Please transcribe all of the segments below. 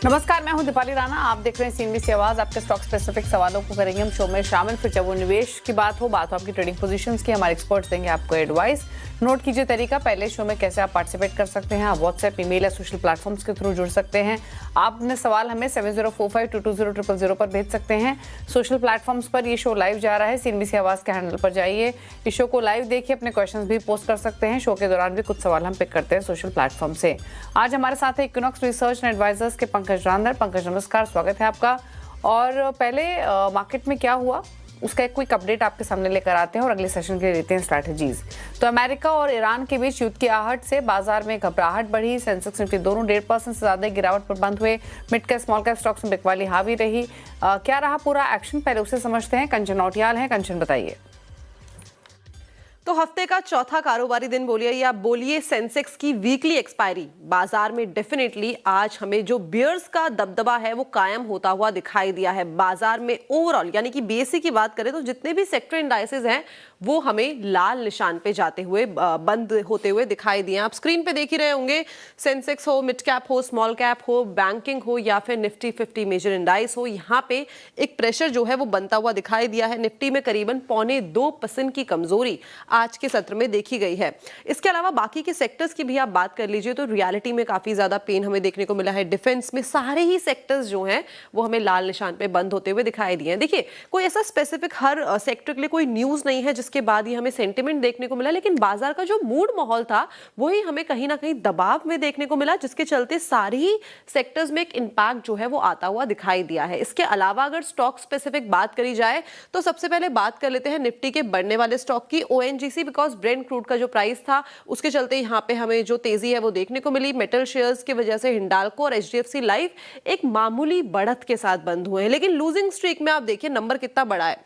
नमस्कार, मैं हूं दीपाली राणा। आप देख रहे हैं सीएनबीसी आवाज। आपके स्टॉक स्पेसिफिक सवालों को करेंगे हम शो में शामिल। फिर जब वो निवेश की बात हो आपकी ट्रेडिंग पोजीशंस की, हमारे एक्सपर्ट्स देंगे आपको एडवाइस। नोट कीजिए तरीका, पहले शो में कैसे आप पार्टिसिपेट कर सकते हैं। आप व्हाट्सएप, ईमेल या सोशल प्लेटफॉर्म्स के थ्रू जुड़ सकते हैं। आप अपने सवाल हमें 7045220000 पर भेज सकते हैं। सोशल प्लेटफॉर्म्स पर ये शो लाइव जा रहा है, सीएनबीसी आवाज के हैंडल पर जाइए, इस शो को लाइव देखिए, अपने क्वेश्चंस भी पोस्ट कर सकते हैं। शो के दौरान भी कुछ सवाल हम पिक करते हैं सोशल प्लेटफॉर्म से। आज हमारे साथ है इक्विनॉक्स रिसर्च एंड एडवाइजर्स के पंकज रांधर। पंकज, नमस्कार, स्वागत है आपका। और पहले मार्केट में क्या हुआ उसका एक क्विक अपडेट आपके सामने लेकर आते हैं और अगले सेशन के लिए देते हैं स्ट्रैटेजीज। तो अमेरिका और ईरान के बीच युद्ध की आहट से बाजार में घबराहट बढ़ी। सेंसेक्स निफ्टी दोनों 1.5% से ज्यादा गिरावट पर बंद हुए। Mid cap small cap stocks में बिकवाली हावी रही। क्या रहा पूरा एक्शन, पहले उसे समझते हैं। कंचन नौटियाल है, कंचन बताइए। तो हफ्ते का चौथा कारोबारी दिन बोलिए या बोलिए सेंसेक्स की वीकली एक्सपायरी, बाजार में डेफिनेटली आज हमें जो बियर्स का दबदबा है वो कायम होता हुआ दिखाई दिया है। बाजार में ओवरऑल यानी कि बीएसई की बात करें तो जितने भी सेक्टर इंडाइसेस हैं वो हमें लाल निशान पे जाते हुए बंद होते हुए दिखाई दिए। आप स्क्रीन पे देख ही रहे होंगे, सेंसेक्स हो, मिड कैप हो, स्मॉल कैप हो, बैंकिंग हो या फिर निफ्टी 50 मेजर इंडाइस हो, यहाँ पे एक प्रेशर जो है वो बनता हुआ दिखाई दिया है। निफ्टी में करीबन 0.25% की कमजोरी आज के सत्र में देखी गई है। इसके अलावा बाकी के सेक्टर्स की भी आप बात कर लीजिए तो रियलिटी में काफी ज्यादा पेन हमें देखने को मिला है। डिफेंस में सारे ही सेक्टर्स जो हैं वो हमें लाल निशान पे बंद होते हुए दिखाई दिए हैं। देखिए, कोई ऐसा स्पेसिफिक हर सेक्टर के लिए कोई न्यूज नहीं है जिसके बाद ही हमें सेंटिमेंट देखने को मिला, लेकिन बाजार का जो मूड माहौल था वही हमें कहीं ना कहीं दबाव में देखने को मिला, जिसके चलते सारी ही सेक्टर्स में एक इंपैक्ट जो है वो आता हुआ दिखाई दिया है। इसके अलावा अगर स्टॉक स्पेसिफिक बात करी जाए तो सबसे पहले बात कर लेते हैं निफ्टी के बढ़ने वाले स्टॉक की, ओएनजीसी, बिकॉज ब्रेंट क्रूड का जो प्राइस था उसके चलते यहाँ पे हमें जो तेजी है वो देखने को मिली। मेटल शेयर्स की वजह से हिंडाल्को और एचडीएफसी लाइफ एक मामूली बढ़त के साथ बंद हुए हैं, लेकिन लूजिंग स्ट्रीक में आप देखिए नंबर कितना बड़ा है।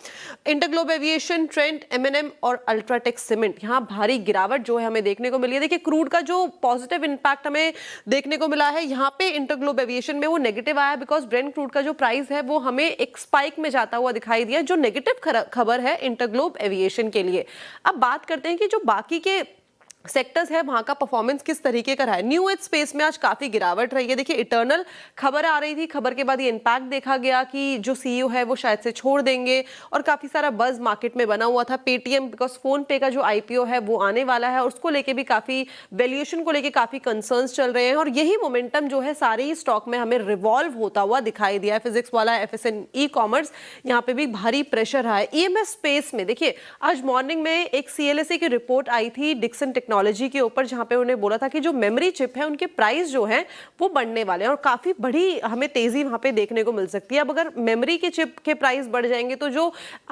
इंटरग्लोब एविएशन, ट्रेंट, एमएनएम और अल्ट्राटेक सीमेंट, यहाँ भारी गिरावट जो है हमें देखने को मिली है। देखिए, क्रूड का जो पॉजिटिव इंपैक्ट हमें देखने को मिला है, यहाँ पे इंटरग्लोब एविएशन में वो नेगेटिव आया बिकॉज ब्रेंट क्रूड का जो प्राइस है वो हमें एक स्पाइक में जाता हुआ दिखाई दिया, जो नेगेटिव खबर है इंटरग्लोब एविएशन के लिए। अब बात करते हैं कि जो बाकी के सेक्टर्स है वहां का परफॉर्मेंस किस तरीके का रहा है। न्यू एज स्पेस में आज काफी गिरावट रही है। देखिए, इटर्नल खबर आ रही थी, खबर के बाद ये इंपैक्ट देखा गया कि जो सीईओ है वो शायद से छोड़ देंगे और काफी सारा बज मार्केट में बना हुआ था। पेटीएम, बिकॉज फोन पे का जो आईपीओ है वो आने वाला है और उसको लेके भी काफी वैल्यूएशन को लेके काफी कंसर्न्स चल रहे हैं और यही मोमेंटम जो है सारे ही स्टॉक में हमें रिवॉल्व होता हुआ दिखाई दिया है। फिजिक्स वाला, एफएसएन, ई कॉमर्स, यहाँ पे भी भारी प्रेशर रहा है। ईएमएस स्पेस में देखिए, आज मॉर्निंग में एक सीएलएसए की रिपोर्ट आई थी डिक्सन टेक्नोलॉजी के ऊपर, जहां पे उन्होंने बोला था कि जो मेमोरी चिप है उनके प्राइस जो है वो बढ़ने वाले हैं और काफी बड़ी हमें तेजी वहां पे देखने को मिल सकती है। अब अगर मेमोरी के चिप के प्राइस बढ़ जाएंगे तो जो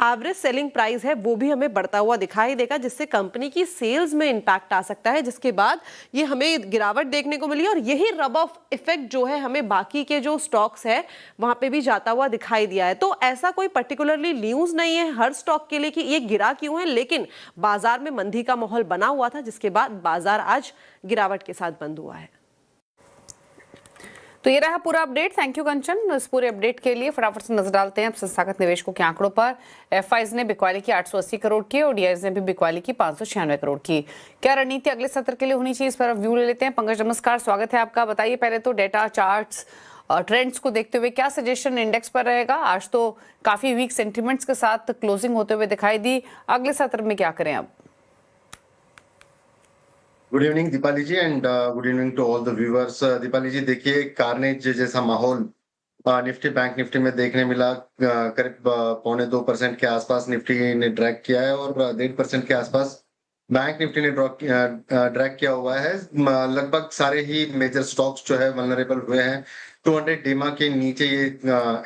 एवरेज सेलिंग प्राइस है वो भी हमें बढ़ता हुआ दिखाई देगा, जिससे कंपनी की सेल्स में इंपैक्ट आ सकता है, जिसके बाद ये हमें गिरावट देखने को मिली और यही रब ऑफ इफेक्ट जो है हमें बाकी के जो स्टॉक्स है वहां पे भी जाता हुआ दिखाई दिया है। तो ऐसा कोई पर्टिकुलरली न्यूज नहीं है हर स्टॉक के लिए कि ये गिरा क्यों है, लेकिन बाजार में मंदी का माहौल बना हुआ था, जिसके बाद बाजार आज गिरावट के साथ बंद हुआ है। तो ये रहा पूरा अपडेट। थैंक यू कंचन। इस पूरे अपडेट के लिए फटाफट से नजर डालते हैं अब संस्थागत निवेशकों के आंकड़ों पर। एफआईज ने बिकवाली की 880 करोड़ की और डीआईज ने भी बिकवाली की 596 करोड़ की। क्या रणनीति अगले सत्र के लिए होनी चाहिए, इस पर व्यू ले लेते हैं। पंकज, नमस्कार, स्वागत है आपका। बताइए पहले तो डेटा, चार्ट्स, ट्रेंड्स को देखते हुए क्या सजेशन इंडेक्स पर रहेगा। आज तो काफी वीक सेंटिमेंट्स के साथ क्लोजिंग होते हुए दिखाई दी, अगले सत्र में क्या करें अब? Good evening Deepali ji and good evening to all the viewers. Deepali ji, देखिए कार्नेज जैसा माहौल निफ्टी, बैंक निफ्टी में देखने मिला। करीब 0.25% के आसपास निफ्टी ने ड्रैग किया है और 1.5% के आसपास बैंक निफ्टी ने ड्रैग किया हुआ है। लगभग सारे ही मेजर स्टॉक्स जो है वल्नरेबल हुए हैं। 200 डीमा के नीचे ये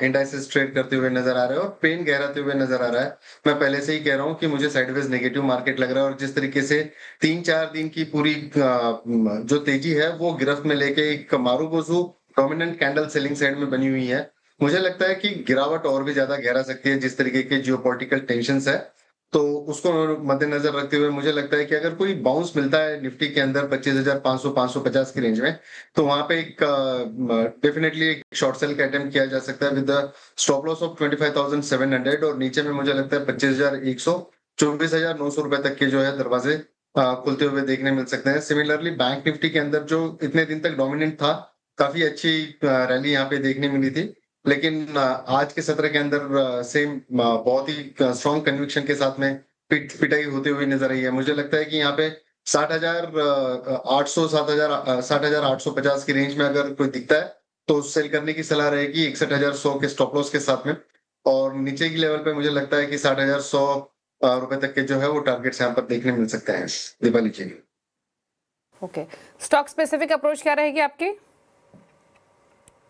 इंडाइसेस ट्रेड करते हुए नजर आ रहे हैं और पेन गहराते हुए नजर आ रहा है। मैं पहले से ही कह रहा हूं कि मुझे साइडवेज नेगेटिव मार्केट लग रहा है और जिस तरीके से 3-4 दिन की पूरी जो तेजी है वो गिरफ्त में लेके एक marubozu dominant candle selling side में बनी हुई है। मुझे लगता है कि गिरावट और भी ज्यादा गहरा सकती है जिस तरीके के जियोपॉलिटिकल टेंशंस है, तो उसको मद्देनजर रखते हुए मुझे लगता है कि अगर कोई बाउंस मिलता है निफ्टी के अंदर 25,500-550 की रेंज में, तो वहां पे एक डेफिनेटली एक शॉर्ट सेल का अटेम्प्ट किया जा सकता है with the stop loss of 25,700 और नीचे में मुझे लगता है 25,100, 24,900 रुपए तक के जो है दरवाजे खुलते हुए देखने मिल सकते हैं। सिमिलरली बैंक निफ्टी के अंदर जो इतने दिन तक डोमिनेंट था काफी अच्छी रैली यहाँ पे देखने मिली थी, लेकिन आज के सत्र के अंदर सेम बहुत ही स्ट्रॉन्ग कन्विक्शन के साथ में पिटाई होती हुई नजर आई है। मुझे लगता है कि यहाँ पे 60,800 60,850 की रेंज में अगर कोई दिखता है तो सेल करने की सलाह रहेगी 61,100 के स्टॉप लॉस के साथ में। और नीचे की लेवल पे मुझे लगता है कि 60,100 रुपए तक के जो है वो टारगेट्स यहाँ पर देखने मिल सकते हैं दीपाली जी। ओके, स्टॉक स्पेसिफिक अप्रोच क्या रहेगी आपकी?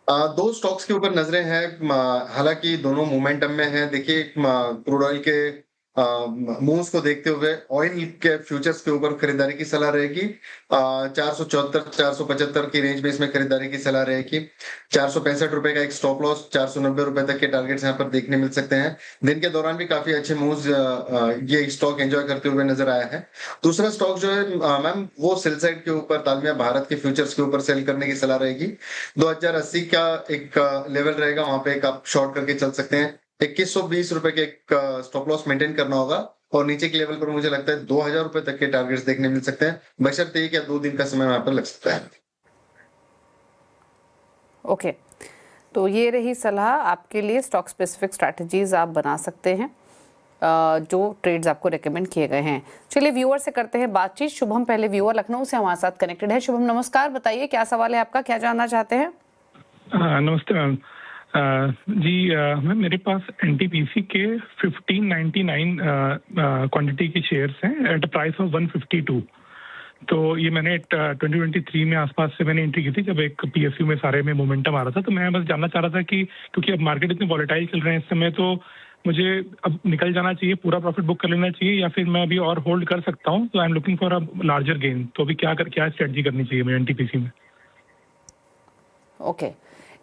दो स्टॉक्स के ऊपर नजरें हैं, हालांकि दोनों मोमेंटम में हैं। देखिए, क्रूड ऑयल के मूव्स को देखते हुए ऑयल के फ्यूचर्स के ऊपर खरीदारी की सलाह रहेगी। 474 475 की रेंज में इसमें खरीदारी की सलाह रहेगी। 465 रुपए का एक स्टॉप लॉस, 490 रुपए तक के टारगेट्स यहाँ पर देखने मिल सकते हैं। दिन के दौरान भी काफी अच्छे मूव्स ये स्टॉक एंजॉय करते हुए नजर आया है। दूसरा स्टॉक जो है मैम, वो सेल साइड के ऊपर तालमिया भारत के फ्यूचर्स के ऊपर सेल करने की सलाह रहेगी। 2080 का एक लेवल रहेगा, वहां पे एक आप शॉर्ट करके चल सकते हैं। 2120 रुपए के एक स्टॉप लॉस मेंटेन करना होगा, और नीचे के लेवल पर मुझे लगता है 2000 रुपए तक के टारगेट्स देखने मिल सकते हैं, बशर्ते कि 2 दिन का समय वहां पर लग सकता है। ओके, तो ये रही सलाह आपके लिए। स्टॉक स्पेसिफिक स्ट्रैटेजीज आप बना सकते हैं जो ट्रेड्स आपको रेकमेंड किए गए हैं। चलिए व्यूअर से करते हैं बातचीत। शुभम पहले व्यूअर लखनऊ से हमारे साथ कनेक्टेड है। शुभम नमस्कार, बताइए क्या सवाल है आपका, क्या जानना चाहते हैं? नमस्ते मैम। जी मैम, मेरे पास एनटीपीसी के 1599 क्वांटिटी के शेयर्स हैं एट प्राइस ऑफ 152। तो ये मैंने 2023 में आसपास से मैंने एंट्री की थी, जब एक पीएसयू में सारे में मोमेंटम आ रहा था। तो मैं बस जानना चाह रहा था कि क्योंकि अब मार्केट इतने वॉलेटाइल चल रहे हैं इस समय, तो मुझे अब निकल जाना चाहिए, पूरा प्रॉफिट बुक कर लेना चाहिए, या फिर मैं अभी और होल्ड कर सकता हूँ? तो I am looking for a larger gain. तो अभी क्या स्ट्रेटजी करनी चाहिए मुझे एनटीपीसी में? ओके,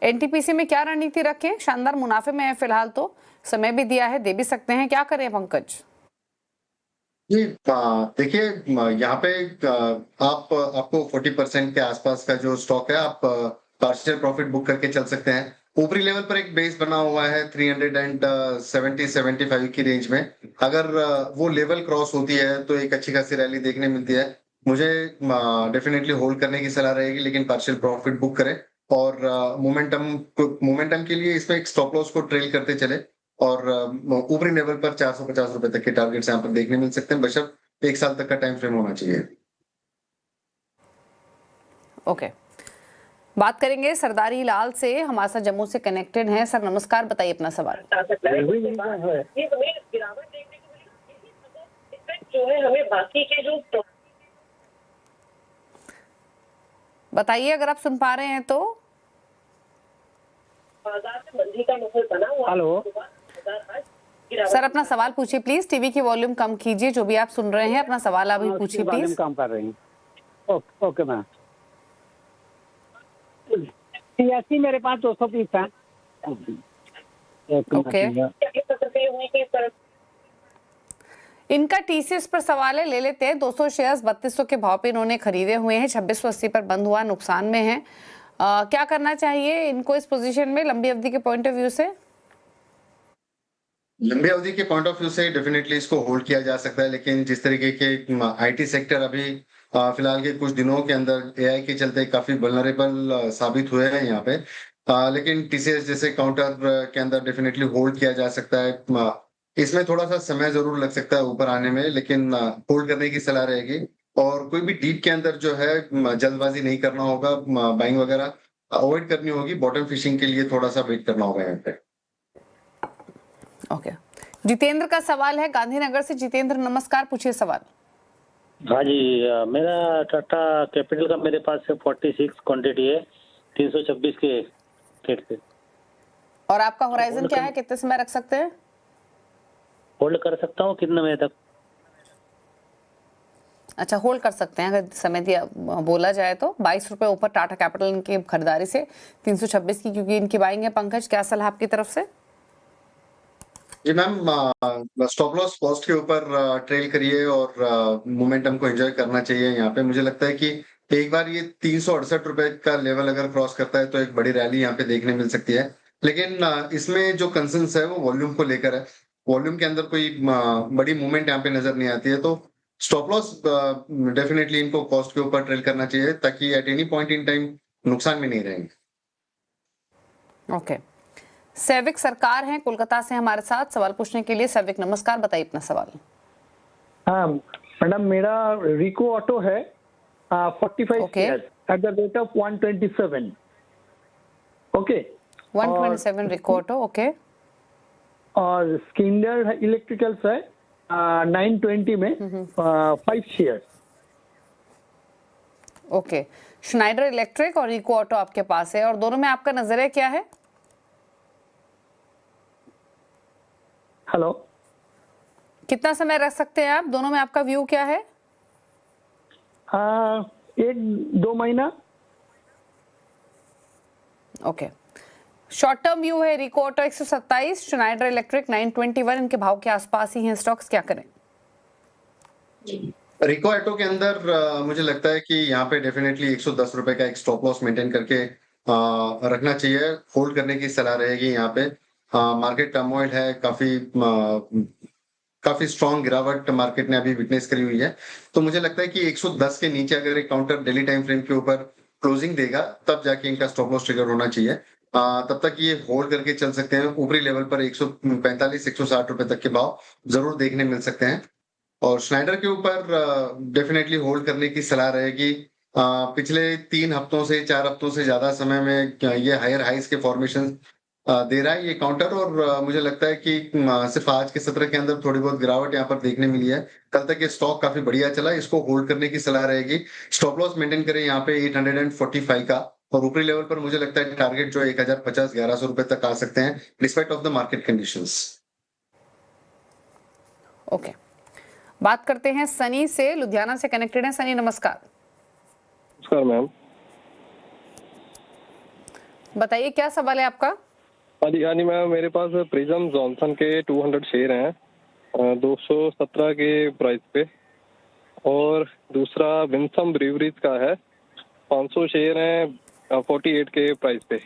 एनटीपीसी में क्या रणनीति रखें? शानदार मुनाफे में है फिलहाल, तो समय भी दिया है, दे भी सकते हैं, क्या करें पंकज? जी देखिए, यहाँ पे आपको 40% के आसपास का जो स्टॉक है, आप पार्शियल प्रॉफिट बुक करके चल सकते हैं। ऊपरी लेवल पर एक बेस बना हुआ है 370-75 की रेंज में। अगर वो लेवल क्रॉस होती है तो एक अच्छी खासी रैली देखने मिलती है। मुझे डेफिनेटली होल्ड करने की सलाह रहेगी, लेकिन पार्शियल प्रॉफिट बुक करें। और मोमेंटम के लिए इसमें एक स्टॉप लॉस को ट्रेल करते चले, और ऊपरी लेवल पर 450 रुपए तक के टारगेट्स यहाँ पर देखने मिल सकते हैं, बशर्ते 1 साल तक का टाइम फ्रेम होना चाहिए। ओके, बात करेंगे सरदारी लाल से, हमारे साथ जम्मू से कनेक्टेड हैं। सर नमस्कार, बताइए अपना सवाल। जो है हमें बाकी के जो बताइए अगर आप सुन पा रहे हैं तो। बाजार में मंदी का माहौल बना हुआ। हेलो सर अपना सवाल पूछिए प्लीज, टीवी की वॉल्यूम कम कीजिए, जो भी आप सुन रहे हैं अपना सवाल आप भी पूछिए प्लीज। काम कर रही हूँ। Okay ma'am. सीएससी मेरे पास 230 है। ओके, इनका टीसीएस पर सवाल है, ले लेते हैं। 200 शेयर्स 3200 के भाव पे इन्होंने खरीदे हुए हैं, 2680 पर बंद हुआ, नुकसान में है। क्या करना चाहिए इनको इस पोजीशन में लंबी अवधि के पॉइंट ऑफ व्यू से? लंबी अवधि के पॉइंट ऑफ व्यू से डेफिनेटली इसको होल्ड किया जा सकता है, लेकिन जिस तरीके के आईटी सेक्टर अभी फिलहाल के कुछ दिनों के अंदर एआई के चलते काफी वल्नरेबल साबित हुए हैं यहाँ पे, लेकिन टीसीएस जैसे काउंटर के अंदर डेफिनेटली होल्ड किया जा सकता है। इसमें थोड़ा सा समय जरूर लग सकता है ऊपर आने में, लेकिन होल्ड करने की सलाह रहेगी। और कोई भी डीप के अंदर जो है जल्दबाजी नहीं करना होगा, बाइंग वगैरह अवॉइड करनी होगी। बॉटम फिशिंग के लिए थोड़ा सा वेट करना होगा यहाँ पे। ओके, जितेंद्र का सवाल है गांधीनगर से। जितेंद्र नमस्कार, पूछिए सवाल। हाँ जी, मेरा टाटा कैपिटल का मेरे पास 46 क्वांटिटी है 326 के रेट पे। और आपका होराइजन क्या है, कितने समय रख सकते हैं? होल्ड कर सकता हूँ कितने बजे तक? अच्छा, होल्ड कर सकते हैं अगर समय दिया बोला जाए तो। 22 रुपए ऊपर टाटा कैपिटल इनकी खरीदारी से 326 की, क्योंकि इनकी बाइंग है। पंकज, क्या सलाह आपकी तरफ से? जी मैम, स्टॉप लॉस कॉस्ट के ऊपर ट्रेल करिए और मोमेंटम को एंजॉय करना चाहिए। यहाँ पे मुझे लगता है कि एक बार ये 368 रुपए का लेवल अगर क्रॉस करता है तो एक बड़ी रैली यहाँ पे देखने मिल सकती है। लेकिन इसमें जो कंसर्न्स है वो वॉल्यूम को लेकर है। वॉल्यूम के अंदर कोई बड़ी मूवमेंट यहाँ पे नजर नहीं आती है, तो स्टॉप लॉस डेफिनेटली इनको कॉस्ट के ऊपर ट्रेल करना चाहिए, ताकि at any point in time नुकसान में नहीं रहेंगे। ओके, सैविक सरकार हैं कोलकाता से हमारे साथ सवाल पूछने के लिए। सैविक नमस्कार, बताइए अपना सवाल। हाँ मैडम, मेरा रिको ऑटो है 45 Okay. Share at the rate of 127। Okay 127 record, okay. और स्किंडर इलेक्ट्रिकल्स है 920 में 5 शेयर। ओके, श्नाइडर इलेक्ट्रिक और इको ऑटो आपके पास है, और दोनों में आपका नजरिया क्या है? हेलो, कितना समय रख सकते हैं आप? दोनों में आपका व्यू क्या है? 1-2 महीना। ओके, शॉर्ट टर्म व्यू है रिको ऑटो 127, श्नाइडर इलेक्ट्रिक 921, इनके भाव के आसपास ही हैं स्टॉक्स, क्या करें? रिको ऑटो के अंदर मुझे लगता है कि यहाँ पे डेफिनेटली 110 रुपए का एक स्टॉप लॉस मेंटेन करके रखना चाहिए। होल्ड करने की सलाह रहेगी यहाँ पे। मार्केट टर्मोइल है, काफी स्ट्रॉन्ग गिरावट मार्केट ने अभी विटनेस करी हुई है। तो मुझे लगता है कि 110 के नीचे अगर एक काउंटर डेली टाइम फ्रेम के ऊपर क्लोजिंग देगा तब जाके इनका स्टॉप लॉस ट्रिगर होना चाहिए। तब तक ये होल्ड करके चल सकते हैं। ऊपरी लेवल पर 145-160 रुपए तक के भाव जरूर देखने मिल सकते हैं। और श्नाइडर के ऊपर डेफिनेटली होल्ड करने की सलाह रहेगी। पिछले 3 हफ्तों से 4 हफ्तों से ज्यादा समय में ये हायर हाइस के फॉर्मेशन दे रहा है ये काउंटर। और मुझे लगता है कि सिर्फ आज के सत्र के अंदर थोड़ी बहुत गिरावट यहाँ पर देखने मिली है। कल तक ये स्टॉक काफी बढ़िया चला, इसको होल्ड करने की सलाह रहेगी। स्टॉप लॉस मेंटेन करें यहाँ पे 845 का, और ऊपरी लेवल पर मुझे लगता है टारगेट जो 1050-1100 रुपए तक आ सकते हैं despite of the market conditions. Okay, बात करते हैं सनी से, लुधियाना से कनेक्टेड है। सनी नमस्कार। नमस्कार मैम। बताइए क्या सवाल है आपका? हाँ जी मैम, मेरे पास प्रिज्म जॉनसन के 200 शेयर हैं 217 के प्राइस पे, और दूसरा विंसम ब्रीवरीज का है 500 शेयर हैं 48 के प्राइस पे।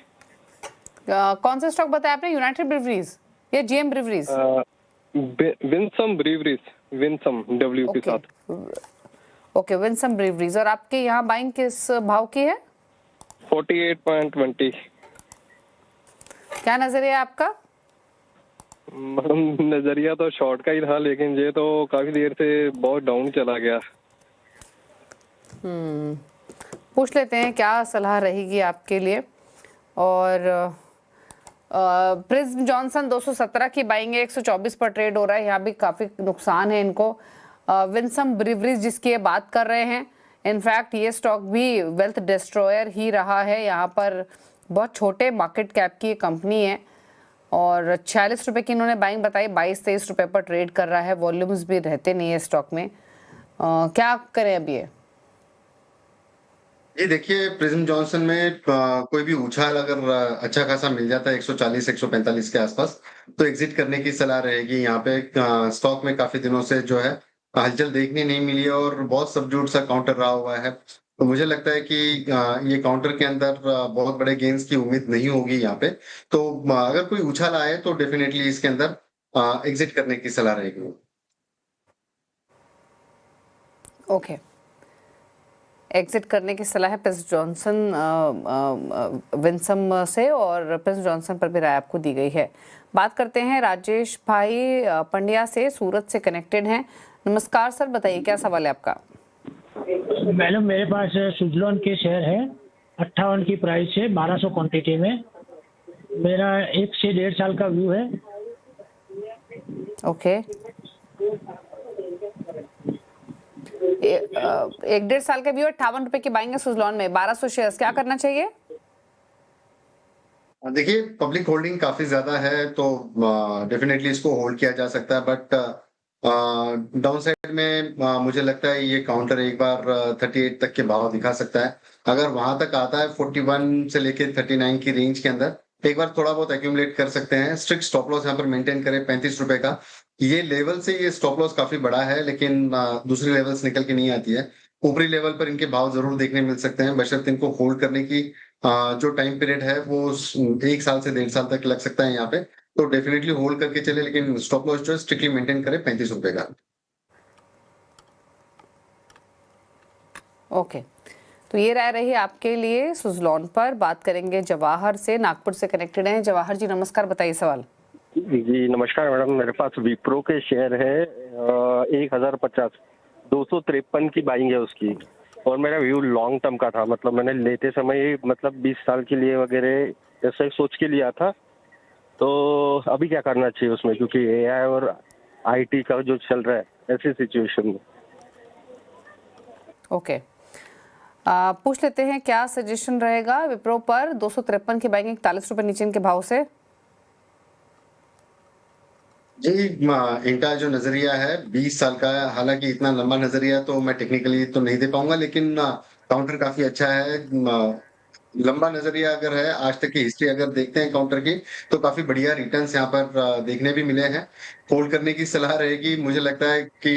कौन सा स्टॉक बताया आपने, यूनाइटेड ब्रीवरीज या GM Breweries? Winsome Breweries, Winsome W के साथ। Okay, Winsome Breweries. और आपके यहाँ बाइंग किस भाव की है? 48.20। क्या नजरिया है आपका? मैडम नजरिया तो शॉर्ट का ही था, लेकिन ये तो काफी देर से बहुत डाउन चला गया। पूछ लेते हैं क्या सलाह रहेगी आपके लिए। और प्रिज्म जॉनसन 217 की बाइंग है, 124 पर ट्रेड हो रहा है, यहाँ भी काफी नुकसान है इनको। विंसम ब्रीवरीज जिसकी ये बात कर रहे हैं, इनफैक्ट ये स्टॉक भी वेल्थ डिस्ट्रॉयर ही रहा है। यहाँ पर बहुत छोटे मार्केट कैप की कंपनी है, और 46 रुपए की इन्होंने बाइंग बताई, 22-23 रुपए पर ट्रेड कर रहा है। वॉल्यूम्स भी रहते नहीं है स्टॉक में। क्या करें अब ये देखिए, प्रिज्म जॉनसन में कोई भी उछाल अगर अच्छा खासा मिल जाता है 140-145 के आसपास, तो एग्जिट करने की सलाह रहेगी। यहाँ पे स्टॉक में काफी दिनों से जो है हलचल देखने नहीं मिली है, और बहुत सबड्यूड सा काउंटर रहा हुआ है। तो मुझे लगता है कि ये काउंटर के अंदर बहुत बड़े गेन्स की उम्मीद नहीं होगी यहाँ पे। तो अगर कोई उछाल आए तो डेफिनेटली इसके अंदर एग्जिट करने की सलाह रहेगी। ओके, एग्जिट करने की सलाह है प्रिज्म जॉनसन विंसम से, और प्रिज्म जॉनसन पर भी राय आपको दी गई है। बात करते हैं राजेश भाई पंड्या से, सूरत से कनेक्टेड हैं। नमस्कार सर, बताइए क्या सवाल है आपका? मैडम मेरे पास सुजलॉन के शेयर है, 58 की प्राइस है, 1200 क्वांटिटी में। मेरा 1 से 1.5 साल का व्यू है। ओके, 1-1.5 साल का व्यू, 58 रुपए की बाइंग है सुजलॉन में, 1200 शेयर्स, क्या करना चाहिए? देखिए, पब्लिक होल्डिंग काफी ज्यादा है, तो डेफिनेटली इसको होल्ड किया जा सकता है। बट डाउन साइड में मुझे लगता है ये काउंटर एक बार 38 तक के भाव दिखा सकता है। अगर वहां तक आता है 41 से लेके 39 की रेंज के अंदर, एक बार थोड़ा बहुत एक्यूमुलेट कर सकते हैं। स्ट्रिक्ट स्टॉप लॉस यहाँ पर मेंटेन करें 35 रुपए का। ये लेवल से ये स्टॉप लॉस काफी बड़ा है, लेकिन दूसरी लेवल्स निकल के नहीं आती है। ऊपरी लेवल पर इनके भाव जरूर देखने मिल सकते हैं, बशर्ते इनको होल्ड करने की जो टाइम पीरियड है वो 1 साल से 1.5 साल तक लग सकता है यहाँ पे। तो डेफिनेटली होल्ड करके चले, लेकिन स्टॉप लॉस जो है स्ट्रिक्टली मेंटेन करें 35 रुपए का। ओके, तो ये राय रही आपके लिए सुजलॉन पर। बात करेंगे जवाहर से, नागपुर से कनेक्टेड हैं जवाहर जी। नमस्कार, बताइए सवाल। जी नमस्कार मैडम, मेरे पास विप्रो के शेयर है 1050, 253 की बाइंग है उसकी, और मेरा व्यू लॉन्ग टर्म का था, मतलब मैंने लेते समय मतलब 20 साल के लिए वगैरह ऐसा ही सोच के लिया था। तो अभी क्या करना चाहिए उसमें, क्योंकि एआई और आईटी का जो चल रहा है ऐसी सिचुएशन में। ओके, पूछ लेते हैं क्या सजेशन रहेगा विप्रो पर 253 की बाइंग 41 रुपए नीचे इनके भाव से। जी इनका जो नजरिया है 20 साल का है, हालांकि इतना लंबा नजरिया तो मैं टेक्निकली तो नहीं दे पाऊंगा, लेकिन काउंटर काफी अच्छा है। लंबा नजरिया अगर है, आज तक की हिस्ट्री अगर देखते हैं काउंटर की, तो काफी बढ़िया रिटर्न्स यहाँ पर देखने भी मिले हैं। होल्ड करने की सलाह रहेगी। मुझे लगता है कि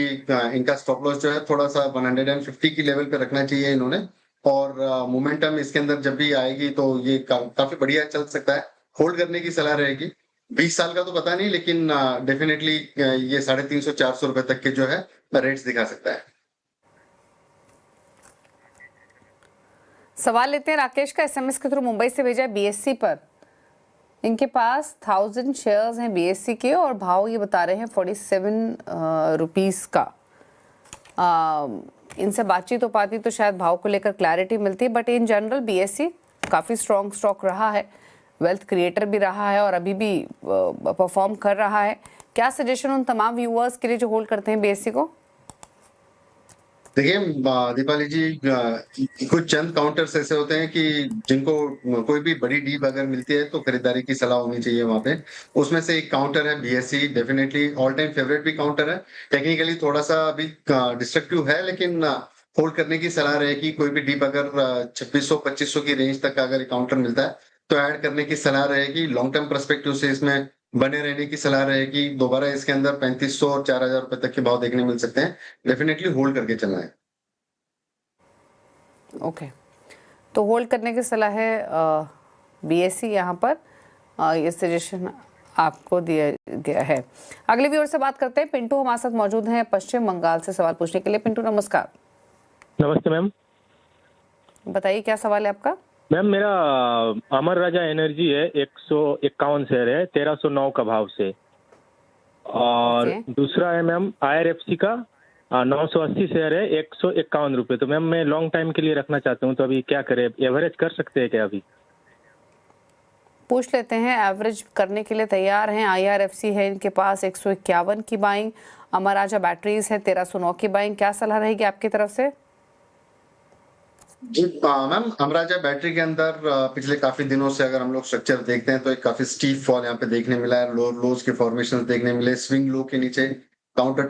इनका स्टॉप लॉस जो है थोड़ा सा 150 की लेवल पे रखना चाहिए इन्होंने, और मोमेंटम इसके अंदर जब भी आएगी तो ये काफी बढ़िया चल सकता है। होल्ड करने की सलाह रहेगी। 20 साल का तो पता नहीं, लेकिन डेफिनेटली ये 350-400 रुपए तक के जो है रेट्स दिखा सकता है। सवाल लेते हैं राकेश का, एसएमएस के थ्रू मुंबई से भेजा है बीएससी पर। इनके पास 1000 शेयर्स हैं बीएससी के और भाव ये बता रहे हैं 47 रुपीस का। इनसे बातचीत हो पाती तो शायद भाव को लेकर क्लैरिटी मिलती, बट इन जनरल बीएससी काफ़ी स्ट्रॉन्ग स्टॉक रहा है, वेल्थ क्रिएटर भी रहा है और अभी भी परफॉर्म कर रहा है। क्या सजेशन उन तमाम व्यूअर्स के लिए जो होल्ड करते हैं बीएससी को? देखिए दीपाली जी, कुछ चंद काउंटर्स ऐसे होते हैं कि जिनको कोई भी बड़ी डीप अगर मिलती है तो खरीदारी की सलाह होनी चाहिए वहां पे। उसमें से एक काउंटर है BSc, definitely all time favourite भी काउंटर है। टेक्निकली थोड़ा सा अभी डिस्ट्रक्टिव है, लेकिन होल्ड करने की सलाह रहेगी। कोई भी डीप अगर 2600-2500 की रेंज तक अगर काउंटर मिलता है तो ऐड करने की सलाह रहेगी। लॉन्ग टर्म परस्पेक्टिव से इसमें बने रहने की सलाह रहेगी। दोबारा इसके अंदर 3500 और 4000 रुपए तक के भाव देखने मिल सकते हैं। डेफिनेटली होल्ड करके चलना है। ओके, तो होल्ड करने की सलाह है बीएससी यहाँ पर। ये सजेशन आपको दिया गया है। अगले व्यूअर से बात करते हैं। पिंटू हमारे साथ मौजूद हैं पश्चिम बंगाल से सवाल पूछने के लिए। पिंटू नमस्कार। नमस्ते मैम। बताइए क्या सवाल है आपका? मैम मेरा अमर राजा एनर्जी है, 151 शेयर है, 1309 का भाव से। और दूसरा है मैम आईआरएफसी का 980 शेयर है, 151 रुपए। तो मैम मैं लॉन्ग टाइम के लिए रखना चाहता हूँ, तो अभी क्या करें, एवरेज कर सकते हैं क्या? अभी पूछ लेते हैं, एवरेज करने के लिए तैयार हैं। आईआरएफसी है इनके पास 151 की बाइंग, अमर राजा बैटरीज है 1309 की बाइंग। क्या सलाह रहेगी आपकी तरफ से? जी मैम, अमराजा बैटरी के अंदर पिछले काफी दिनों से अगर हम लोग स्ट्रक्चर देखते हैं तो एक काफी स्टीप फॉल यहाँ पे देखने मिला है। लोज के फॉर्मेशन देखने मिले, स्विंग लो के नीचे काउंटर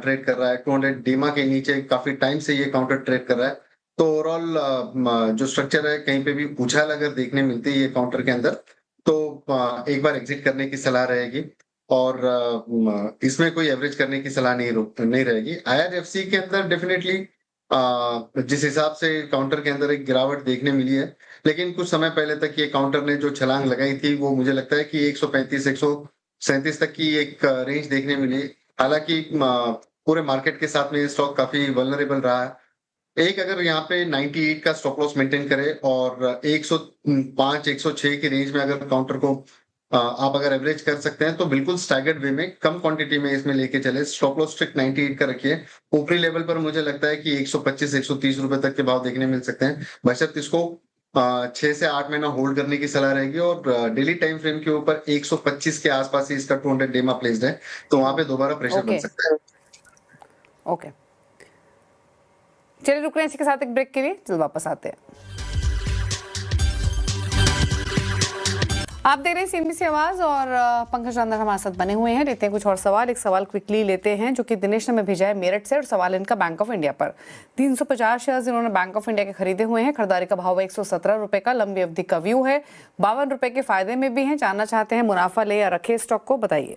ट्रेड कर रहा है, 200 डीमा के नीचे काफी टाइम से ये काउंटर ट्रेड कर रहा है। तो ओवरऑल जो स्ट्रक्चर है, कहीं पे भी उछाल अगर देखने मिलती है ये काउंटर के अंदर, तो एक बार एग्जिट करने की सलाह रहेगी। और इसमें कोई एवरेज करने की सलाह नहीं रहेगी। आईआरएफसी के अंदर डेफिनेटली जिस हिसाब से काउंटर के अंदर एक गिरावट देखने मिली है, लेकिन कुछ समय पहले तक ये काउंटर ने जो छलांग लगाई थी वो मुझे लगता है कि 135-137 तक की एक रेंज देखने मिली। हालांकि पूरे मार्केट के साथ में ये स्टॉक काफी वल्नरेबल रहा है। एक अगर यहाँ पे 98 का स्टॉप लॉस मेंटेन करे और 105-106 की रेंज में अगर काउंटर को आप अगर एवरेज कर सकते हैं तो बिल्कुल स्टैगर्ड वे में कम क्वांटिटी में इसमें लेके चले। स्टॉप लॉस स्ट्रिक्ट 98 का रखिए। ऊपरी लेवल पर मुझे लगता है कि 125-130 रुपए तक के भाव देखने मिल सकते हैं, बशर्ते इसको 6 से 8 महीना होल्ड करने की सलाह रहेगी। और डेली टाइम फ्रेम के ऊपर 125 के आसपास ही इसका 200 डेमा प्लेस्ड है, तो वहां पे दोबारा प्रेशर बन सकता है। ओके, चलिए रुक रहे हैं इसके साथ एक ब्रेक के लिए, चल वापस आते हैं। आप देख रहे हैं सीएनबीसी आवाज और पंकज रांधर हमारे साथ बने हुए हैं। लेते हैं कुछ और सवाल। एक सवाल क्विकली लेते हैं जो कि दिनेश ने हमें भेजा है मेरठ से, और सवाल इनका बैंक ऑफ इंडिया पर। 350 शेयर्स इन्होंने बैंक ऑफ इंडिया के खरीदे हुए हैं। खरीदारी का भाव 117 रुपए का, लंबी अवधि का व्यू है, 52 रुपए के फायदे में भी हैं। जानना चाहते हैं मुनाफा ले या रखे स्टॉक को, बताइए।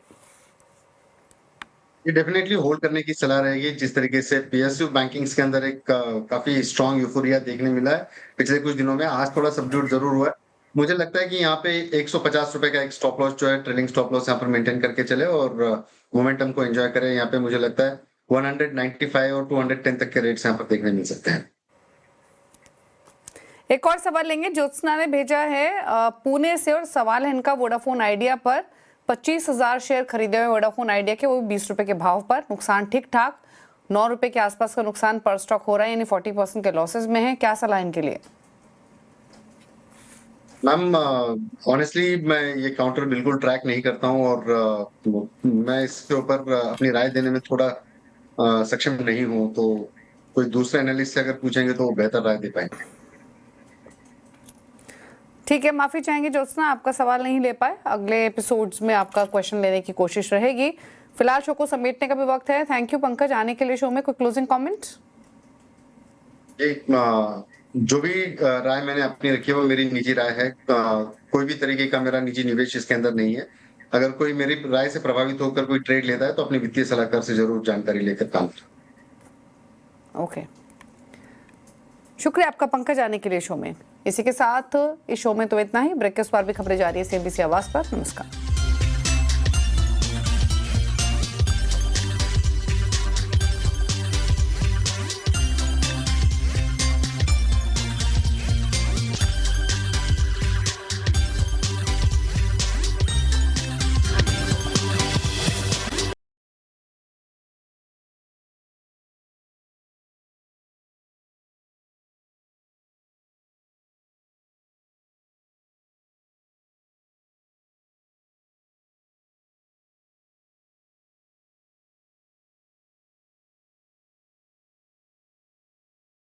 ये डेफिनेटली होल्ड करने की सलाह रहेगी। जिस तरीके से पीएसयू बैंकिंग्स के अंदर एक काफी स्ट्रांग यूफोरिया देखने मिला है पिछले कुछ दिनों में, आज थोड़ा सबड्यूट जरूर हुआ है। मुझे लगता है कि यहाँ पे 150 रुपए का एक स्टॉप लॉस जो है, ट्रेलिंग स्टॉप लॉस यहाँ पर मेंटेन करके चले और मोमेंटम को एंजॉय करें। यहाँ पे मुझे लगता है 195 और 210 तक के रेट्स यहाँ पर देखने मिल सकते हैं। एक और सवाल लेंगे। ज्योत्सना ने भेजा है पुणे से, और सवाल है इनका वोडाफोन आइडिया पर। 25,000 शेयर खरीदे हुए वोडाफोन आइडिया के, वो 20 रुपए के भाव पर। नुकसान ठीक ठाक, 9 रुपए के आसपास का नुकसान पर स्टॉक हो रहा है, यानी 40% के लॉसेस में है। क्या सलाह इनके लिए? मैम ऑनेस्टली मैं ये काउंटर बिल्कुल ट्रैक नहीं करता हूँ, और मैं इसके ऊपर अपनी राय देने में थोड़ा सक्षम नहीं हूँ। तो कोई दूसरे एनालिस्ट से अगर पूछेंगे तो वो बेहतर राय दे पाएंगे। ठीक है, माफी चाहेंगे ज्योत्सना, आपका सवाल नहीं ले पाए। अगले एपिसोड्स में आपका क्वेश्चन लेने की कोशिश रहेगी। फिलहाल शो को समेटने का भी वक्त है। थैंक यू पंकज आने के लिए शो में। कोई क्लोजिंग कमेंट? जो भी राय मैंने अपनी रखी है वो मेरी निजी राय है। कोई भी तरीके का मेरा निजी निवेश इसके अंदर नहीं है। अगर कोई मेरी राय से प्रभावित होकर कोई ट्रेड लेता है तो अपने वित्तीय सलाहकार से जरूर जानकारी लेकर काम करें। ओके, शुक्रिया आपका पंकज आने के लिए शो में। इसी के साथ इस शो में तो इतना ही। ब्रेक के उस पार भी खबरें जारी है CNBC आवाज पर। नमस्कार।